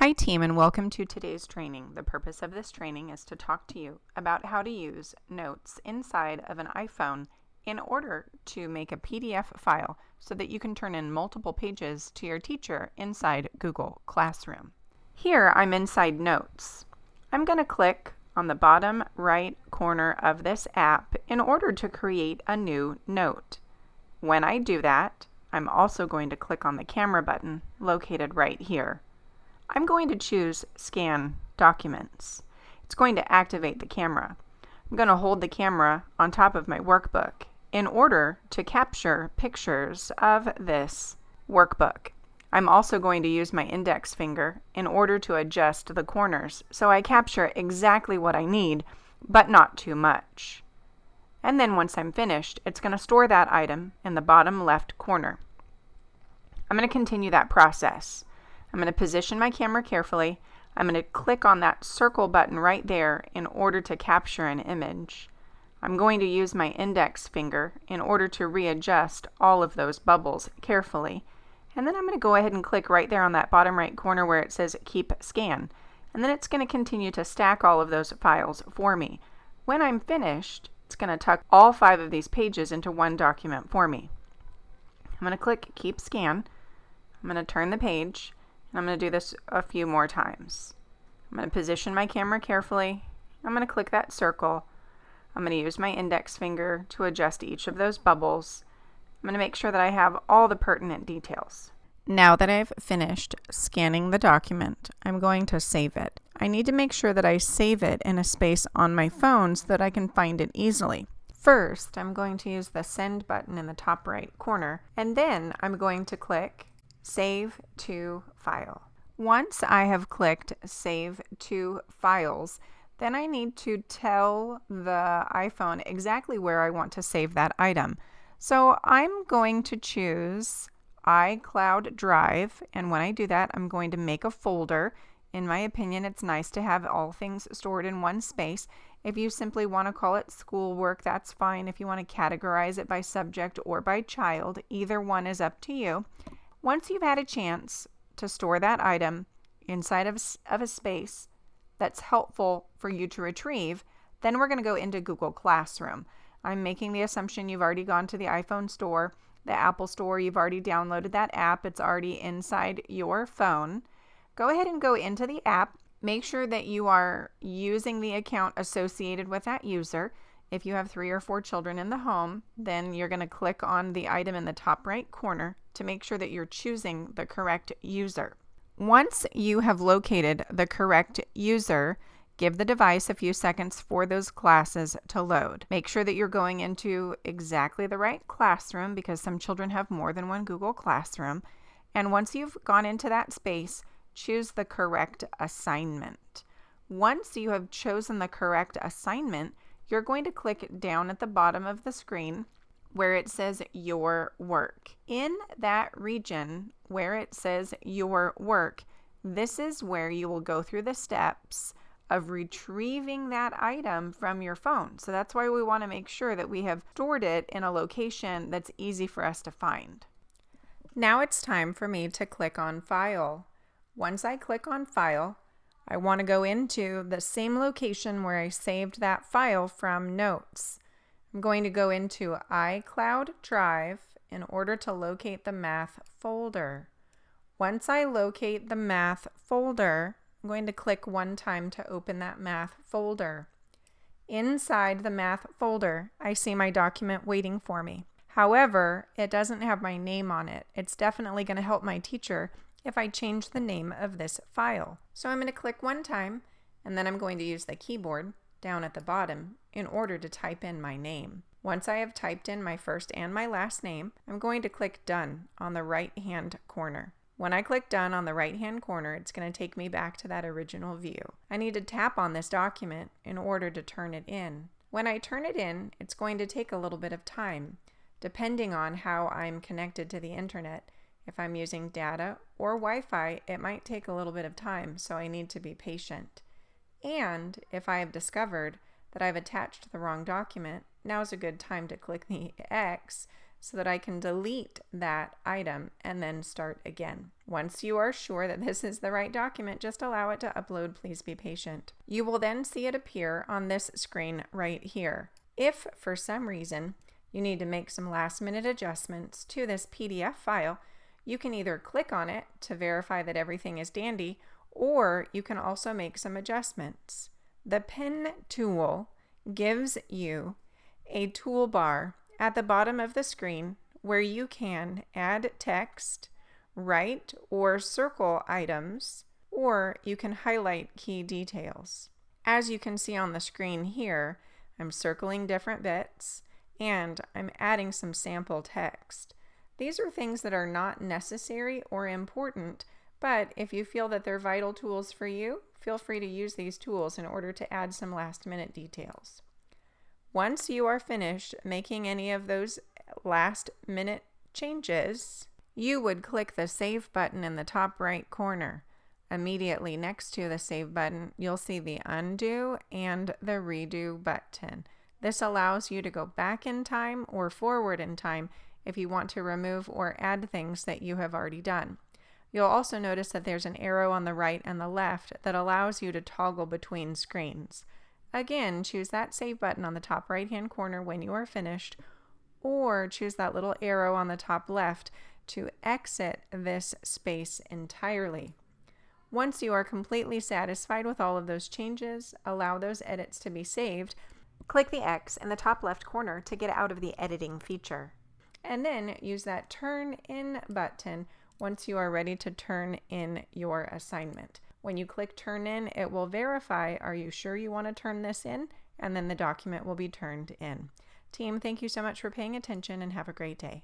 Hi team, and welcome to today's training. The purpose of this training is to talk to you about how to use notes inside of an iPhone in order to make a PDF file so that you can turn in multiple pages to your teacher inside Google Classroom. Here I'm inside Notes. I'm going to click on the bottom right corner of this app in order to create a new note. When I do that, I'm also going to click on the camera button located right here. I'm going to choose Scan Documents. It's going to activate the camera. I'm going to hold the camera on top of my workbook in order to capture pictures of this workbook. I'm also going to use my index finger in order to adjust the corners so I capture exactly what I need, but not too much. And then once I'm finished, it's going to store that item in the bottom left corner. I'm going to continue that process. I'm going to position my camera carefully. I'm going to click on that circle button right there in order to capture an image. I'm going to use my index finger in order to readjust all of those bubbles carefully. And then I'm going to go ahead and click right there on that bottom right corner where it says Keep Scan. And then it's going to continue to stack all of those files for me. When I'm finished, it's going to tuck all 5 of these pages into one document for me. I'm going to click Keep Scan. I'm going to turn the page. I'm going to do this a few more times. I'm going to position my camera carefully. I'm going to click that circle. I'm going to use my index finger to adjust each of those bubbles. I'm going to make sure that I have all the pertinent details. Now that I've finished scanning the document, I'm going to save it. I need to make sure that I save it in a space on my phone so that I can find it easily. First, I'm going to use the Send button in the top right corner, and then I'm going to click Save to File. Once I have clicked Save to Files, then I need to tell the iPhone exactly where I want to save that item. So I'm going to choose iCloud Drive, and when I do that, I'm going to make a folder. In my opinion, it's nice to have all things stored in one space. If you simply want to call it schoolwork, that's fine. If you want to categorize it by subject or by child, either one is up to you. Once you've had a chance to store that item inside of a space that's helpful for you to retrieve, then we're going to go into Google Classroom. I'm making the assumption you've already gone to the iPhone store, the Apple store, you've already downloaded that app, it's already inside your phone. Go ahead and go into the app. Make sure that you are using the account associated with that user. If you have 3 or 4 children in the home, then you're going to click on the item in the top right corner to make sure that you're choosing the correct user. Once you have located the correct user, give the device a few seconds for those classes to load. Make sure that you're going into exactly the right classroom because some children have more than one Google Classroom. And once you've gone into that space, choose the correct assignment. Once you have chosen the correct assignment, you're going to click down at the bottom of the screen where it says Your Work. In that region where it says Your Work, this is where you will go through the steps of retrieving that item from your phone. So that's why we want to make sure that we have stored it in a location that's easy for us to find. Now it's time for me to click on File. Once I click on File, I want to go into the same location where I saved that file from Notes. I'm going to go into iCloud Drive in order to locate the math folder. Once I locate the math folder, I'm going to click one time to open that math folder. Inside the math folder, I see my document waiting for me. However, it doesn't have my name on it. It's definitely going to help my teacher if I change the name of this file. So I'm going to click one time, and then I'm going to use the keyboard down at the bottom in order to type in my name. Once I have typed in my first and my last name, I'm going to click Done on the right-hand corner. When I click Done on the right-hand corner, it's going to take me back to that original view. I need to tap on this document in order to turn it in. When I turn it in, it's going to take a little bit of time, depending on how I'm connected to the internet. If I'm using data or Wi-Fi, it might take a little bit of time, so I need to be patient. And if I have discovered that I've attached the wrong document, now's a good time to click the X so that I can delete that item and then start again. Once you are sure that this is the right document, just allow it to upload. Please be patient. You will then see it appear on this screen right here. If for some reason you need to make some last-minute adjustments to this PDF file, you can either click on it to verify that everything is dandy, or you can also make some adjustments. The pen tool gives you a toolbar at the bottom of the screen where you can add text, write or circle items, or you can highlight key details. As you can see on the screen here, I'm circling different bits and I'm adding some sample text. These are things that are not necessary or important, but if you feel that they're vital tools for you, feel free to use these tools in order to add some last-minute details. Once you are finished making any of those last-minute changes, you would click the Save button in the top right corner. Immediately next to the Save button, you'll see the Undo and the Redo button. This allows you to go back in time or forward in time if you want to remove or add things that you have already done. You'll also notice that there's an arrow on the right and the left that allows you to toggle between screens. Again, choose that Save button on the top right-hand corner when you are finished, or choose that little arrow on the top left to exit this space entirely. Once you are completely satisfied with all of those changes, allow those edits to be saved. Click the X in the top left corner to get out of the editing feature. And then use that Turn In button once you are ready to turn in your assignment. When you click Turn In, it will verify, are you sure you want to turn this in? And then the document will be turned in. Team, thank you so much for paying attention and have a great day.